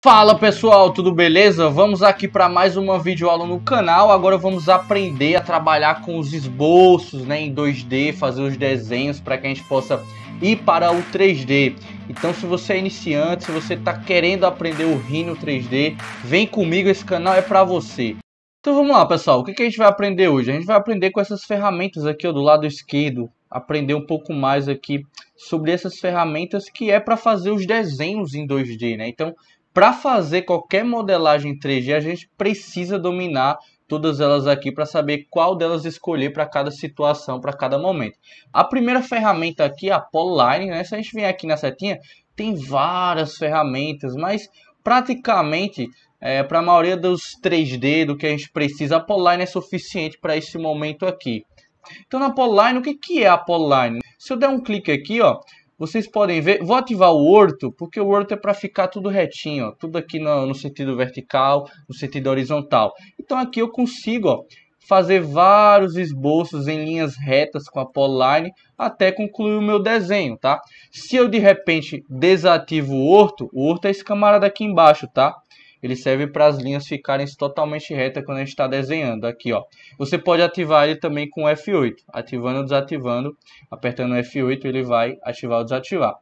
Fala pessoal, tudo beleza? Vamos aqui para mais uma videoaula no canal. Agora vamos aprender a trabalhar com os esboços, né, em 2D, fazer os desenhos para que a gente possa ir para o 3D. Então se você é iniciante, se você está querendo aprender o Rhino 3D, vem comigo, esse canal é para você. Então vamos lá pessoal, o que a gente vai aprender hoje? A gente vai aprender com essas ferramentas aqui, ó, do lado esquerdo, aprender um pouco mais aqui sobre essas ferramentas que é para fazer os desenhos em 2D, né? Então, para fazer qualquer modelagem 3D, a gente precisa dominar todas elas aqui para saber qual delas escolher para cada situação, para cada momento. A primeira ferramenta aqui é a Polyline, né? Se a gente vier aqui na setinha, tem várias ferramentas, mas praticamente para a maioria dos 3D do que a gente precisa, a Polyline é suficiente para esse momento aqui. Então na Polyline, o que é a Polyline? Se eu der um clique aqui, ó, vocês podem ver, vou ativar o orto, porque o orto é para ficar tudo retinho, ó, tudo aqui no sentido vertical, no sentido horizontal. Então aqui eu consigo, ó, fazer vários esboços em linhas retas com a Polyline até concluir o meu desenho, tá? Se eu de repente desativo o orto é esse camarada aqui embaixo, tá? Ele serve para as linhas ficarem totalmente retas quando a gente está desenhando. Aqui, ó. Você pode ativar ele também com F8. Ativando ou desativando. Apertando F8 ele vai ativar ou desativar.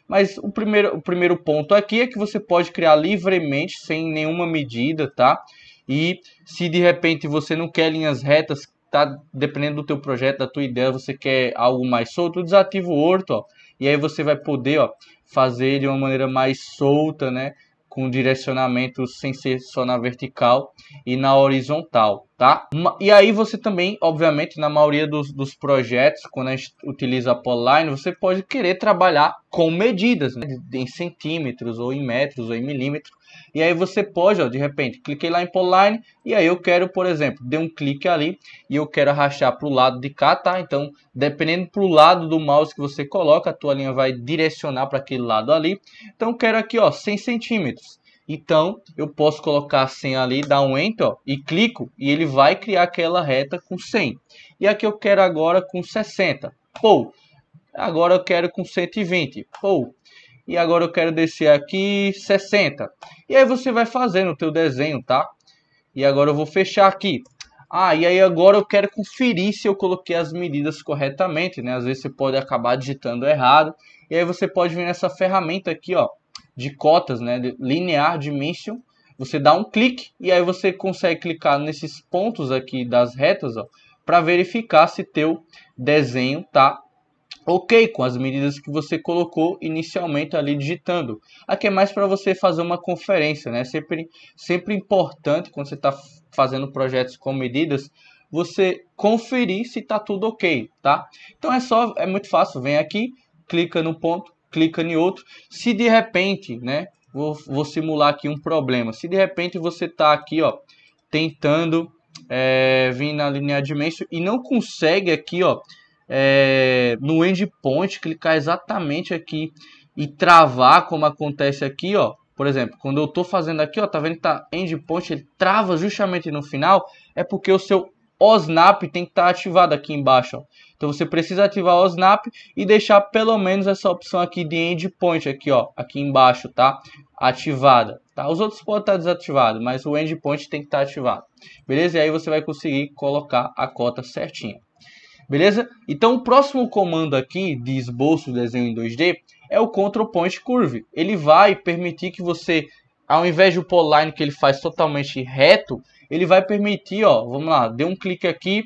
Mas o primeiro ponto aqui é que você pode criar livremente, sem nenhuma medida, tá? E se de repente você não quer linhas retas, tá? Dependendo do teu projeto, da tua ideia, você quer algo mais solto, desativa o orto, ó. E aí você vai poder, ó, fazer de uma maneira mais solta, né? Com direcionamento sem ser só na vertical e na horizontal, tá? E aí você também, obviamente, na maioria dos projetos, quando a gente utiliza a Polyline, você pode querer trabalhar com medidas, né? Em centímetros, ou em metros, ou em milímetros. E aí você pode, ó, de repente, cliquei lá em Polyline, e aí eu quero, por exemplo, dei um clique ali, e eu quero arrastar para o lado de cá, tá? Então, dependendo pro lado do mouse que você coloca, a tua linha vai direcionar para aquele lado ali. Então, eu quero aqui, ó, 100 centímetros. Então, eu posso colocar 100 ali, dar um Enter, ó, e clico, e ele vai criar aquela reta com 100. E aqui eu quero agora com 60. Pô, agora eu quero com 120. Pô, e agora eu quero descer aqui 60. E aí você vai fazendo o teu desenho, tá? E agora eu vou fechar aqui. Ah, e aí agora eu quero conferir se eu coloquei as medidas corretamente, né? Às vezes você pode acabar digitando errado. E aí você pode vir nessa ferramenta aqui, ó, de cotas, né? De Linear Dimension. Você dá um clique e aí você consegue clicar nesses pontos aqui das retas, ó, para verificar se teu desenho tá ok com as medidas que você colocou inicialmente ali digitando. Aqui é mais para você fazer uma conferência, né? Sempre importante quando você está fazendo projetos com medidas, você conferir se está tudo ok, tá? Então é muito fácil, vem aqui, clica no ponto, clica em outro. Se de repente, né? Vou simular aqui um problema. Se de repente você está aqui, ó, tentando vir na linha dimension e não consegue aqui, ó, no endpoint, clicar exatamente aqui e travar, como acontece aqui, ó. Por exemplo, quando eu tô fazendo aqui, ó, tá vendo que tá endpoint, ele trava justamente no final, é porque o seu OSNAP tem que estar ativado aqui embaixo, ó. Então você precisa ativar o OSNAP e deixar pelo menos essa opção aqui de endpoint aqui, ó, aqui embaixo, tá? Ativada, tá? Os outros podem estar desativados, mas o endpoint tem que estar ativado. Beleza? E aí você vai conseguir colocar a cota certinha. Beleza? Então o próximo comando aqui de esboço, desenho em 2D, é o Control Point Curve. Ele vai permitir que você, ao invés do Polyline que ele faz totalmente reto, ele vai permitir, ó, vamos lá, dê um clique aqui,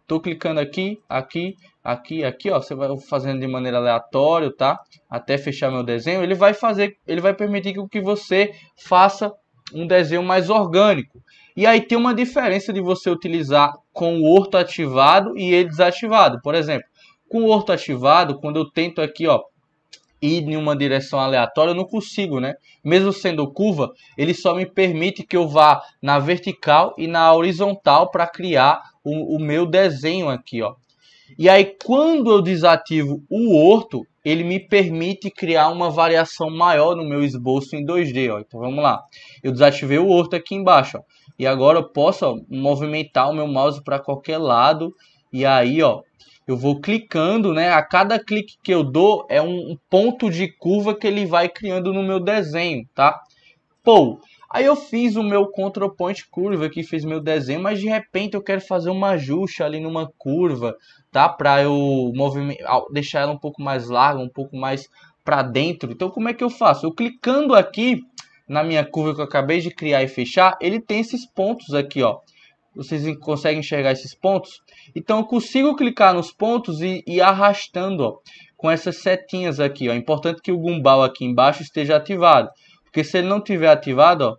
tô clicando aqui, aqui, aqui, aqui, ó, você vai fazendo de maneira aleatória, tá? Até fechar meu desenho, ele vai permitir que você faça um desenho mais orgânico. E aí tem uma diferença de você utilizar com o orto ativado e ele desativado. Por exemplo, com o orto ativado, quando eu tento aqui, ó, ir em uma direção aleatória, eu não consigo, né? Mesmo sendo curva, ele só me permite que eu vá na vertical e na horizontal para criar o meu desenho aqui, ó. E aí, quando eu desativo o orto, ele me permite criar uma variação maior no meu esboço em 2D, ó. Então vamos lá. Eu desativei o orto aqui embaixo, ó. E agora eu posso, ó, movimentar o meu mouse para qualquer lado. E aí, ó, eu vou clicando, né? A cada clique que eu dou é um ponto de curva que ele vai criando no meu desenho, tá? Pô, aí eu fiz o meu control point curva aqui, fiz meu desenho, mas de repente eu quero fazer um ajuste ali numa curva, tá? Para eu deixar ela um pouco mais larga, um pouco mais para dentro. Então como é que eu faço? Eu clicando aqui na minha curva que eu acabei de criar e fechar, ele tem esses pontos aqui, ó. Vocês conseguem enxergar esses pontos? Então eu consigo clicar nos pontos e ir arrastando, ó, com essas setinhas aqui, ó. É importante que o gumball aqui embaixo esteja ativado, porque se ele não tiver ativado, ó,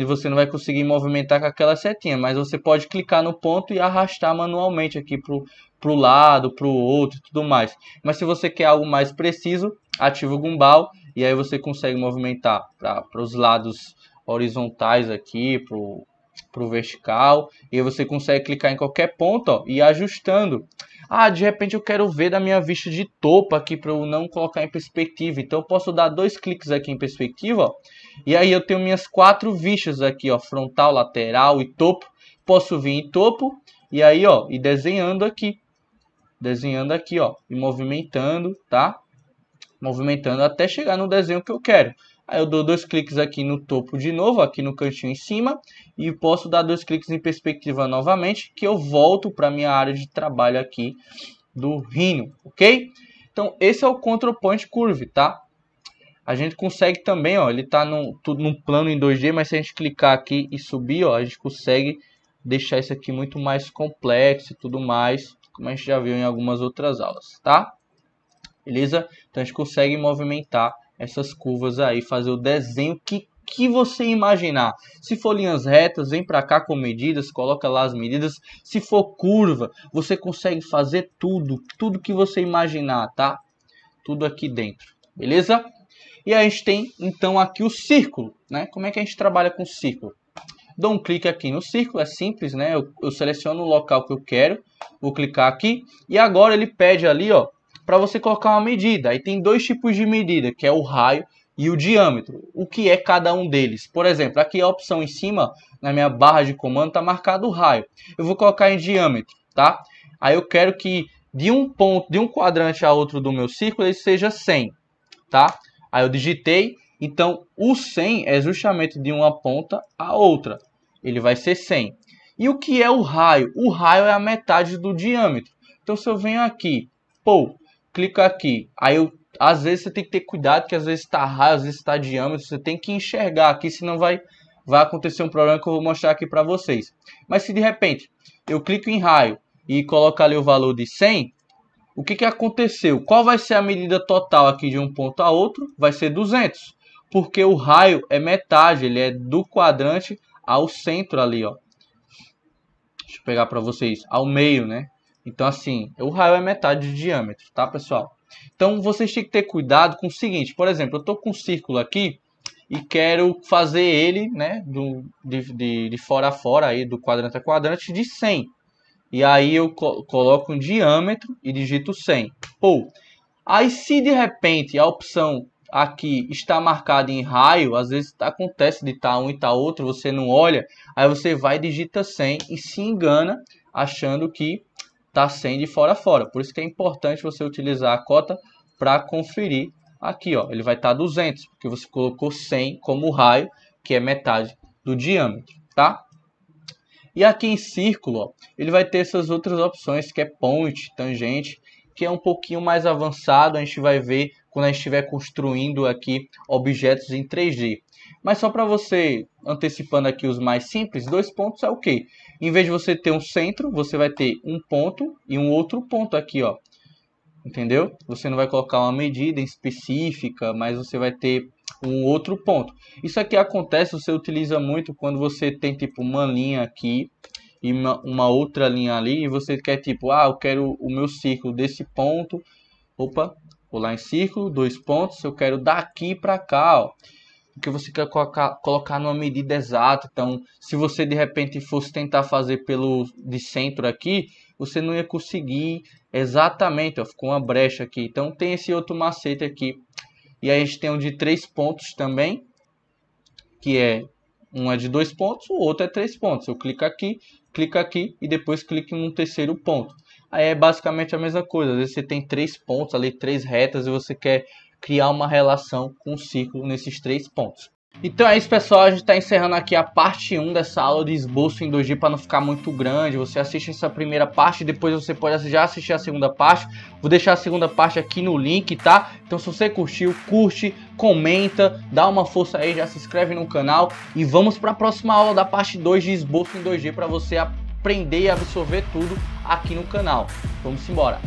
você não vai conseguir movimentar com aquela setinha, mas você pode clicar no ponto e arrastar manualmente aqui pro lado, pro outro e tudo mais. Mas se você quer algo mais preciso, ativa o gumball e aí você consegue movimentar para os lados horizontais aqui, pro vertical, e aí você consegue clicar em qualquer ponto, ó, e ir ajustando. Ah, de repente eu quero ver da minha vista de topo aqui para eu não colocar em perspectiva. Então eu posso dar 2 cliques aqui em perspectiva, ó, e aí eu tenho minhas 4 vistas aqui, ó, frontal, lateral e topo. Posso vir em topo e aí, ó, ir desenhando aqui, ó, e movimentando, tá? Movimentando até chegar no desenho que eu quero. Aí eu dou 2 cliques aqui no topo de novo, aqui no cantinho em cima, e posso dar 2 cliques em perspectiva novamente, que eu volto para minha área de trabalho aqui do Rhino, ok? Então esse é o Control Point Curve, tá? A gente consegue também, ó, ele tá tudo num plano em 2D, mas se a gente clicar aqui e subir, ó, a gente consegue deixar isso aqui muito mais complexo e tudo mais, como a gente já viu em algumas outras aulas, tá? Beleza? Então a gente consegue movimentar essas curvas aí, fazer o desenho que você imaginar. Se for linhas retas, vem para cá com medidas, coloca lá as medidas. Se for curva, você consegue fazer tudo que você imaginar, tá? Tudo aqui dentro, beleza? E aí a gente tem então aqui o círculo, né? Como é que a gente trabalha com o círculo? Dou um clique aqui no círculo, é simples, né? Eu seleciono o local que eu quero, vou clicar aqui e agora ele pede ali, ó, para você colocar uma medida. Aí tem 2 tipos de medida, que é o raio e o diâmetro. O que é cada um deles? Por exemplo, aqui a opção em cima, na minha barra de comando, está marcado o raio. Eu vou colocar em diâmetro, tá? Aí eu quero que de um ponto, de um quadrante a outro do meu círculo, ele seja 100, tá? Aí eu digitei, então o 100 é justamente de uma ponta a outra. Ele vai ser 100. E o que é o raio? O raio é a metade do diâmetro. Então se eu venho aqui, pô, clica aqui, aí às vezes você tem que ter cuidado, que às vezes está raio, às vezes está diâmetro, você tem que enxergar aqui, senão vai acontecer um problema que eu vou mostrar aqui para vocês. Mas se de repente eu clico em raio e coloco ali o valor de 100, o que aconteceu? Qual vai ser a medida total aqui de um ponto a outro? Vai ser 200, porque o raio é metade, ele é do quadrante ao centro ali, ó. Deixa eu pegar para vocês, ao meio, né? Então, assim, o raio é metade de diâmetro, tá, pessoal? Então, vocês têm que ter cuidado com o seguinte. Por exemplo, eu estou com um círculo aqui e quero fazer ele, né, de fora a fora, aí, do quadrante a quadrante, de 100. E aí eu coloco um diâmetro e digito 100. Pô, aí se de repente a opção aqui está marcada em raio, às vezes acontece de estar um e estar outro, você não olha, aí você vai e digita 100 e se engana achando que está 100 de fora a fora. Por isso que é importante você utilizar a cota para conferir aqui, ó. Ele vai estar 200, porque você colocou 100 como raio, que é metade do diâmetro, tá? E aqui em círculo, ó, ele vai ter essas outras opções, que é point, tangente, que é um pouquinho mais avançado, a gente vai ver quando a gente estiver construindo aqui objetos em 3D. Mas só para você, antecipando aqui os mais simples, 2 pontos é o quê? Em vez de você ter um centro, você vai ter um ponto e um outro ponto aqui, ó. Entendeu? Você não vai colocar uma medida específica, mas você vai ter um outro ponto. Isso aqui acontece, você utiliza muito quando você tem tipo uma linha aqui e uma outra linha ali, e você quer tipo, eu quero o meu círculo desse ponto, opa, vou lá em círculo, 2 pontos, eu quero daqui para cá, ó, porque você quer colocar numa medida exata. Então, se você de repente fosse tentar fazer de centro aqui, você não ia conseguir exatamente, ó, ficou uma brecha aqui. Então, tem esse outro macete aqui. E aí a gente tem um de 3 pontos também, que é um é de 2 pontos, o outro é 3 pontos. Eu clico aqui e depois clico no terceiro ponto. Aí é basicamente a mesma coisa. Às vezes você tem 3 pontos ali, 3 retas, e você quer criar uma relação com o círculo nesses 3 pontos. Então é isso, pessoal, a gente está encerrando aqui a parte 1 dessa aula de esboço em 2D para não ficar muito grande. Você assiste essa primeira parte, depois você pode já assistir a segunda parte. Vou deixar a segunda parte aqui no link, tá? Então se você curtiu, curte, comenta, dá uma força aí, já se inscreve no canal. E vamos para a próxima aula da parte 2 de esboço em 2D para você aprender e absorver tudo aqui no canal. Vamos embora!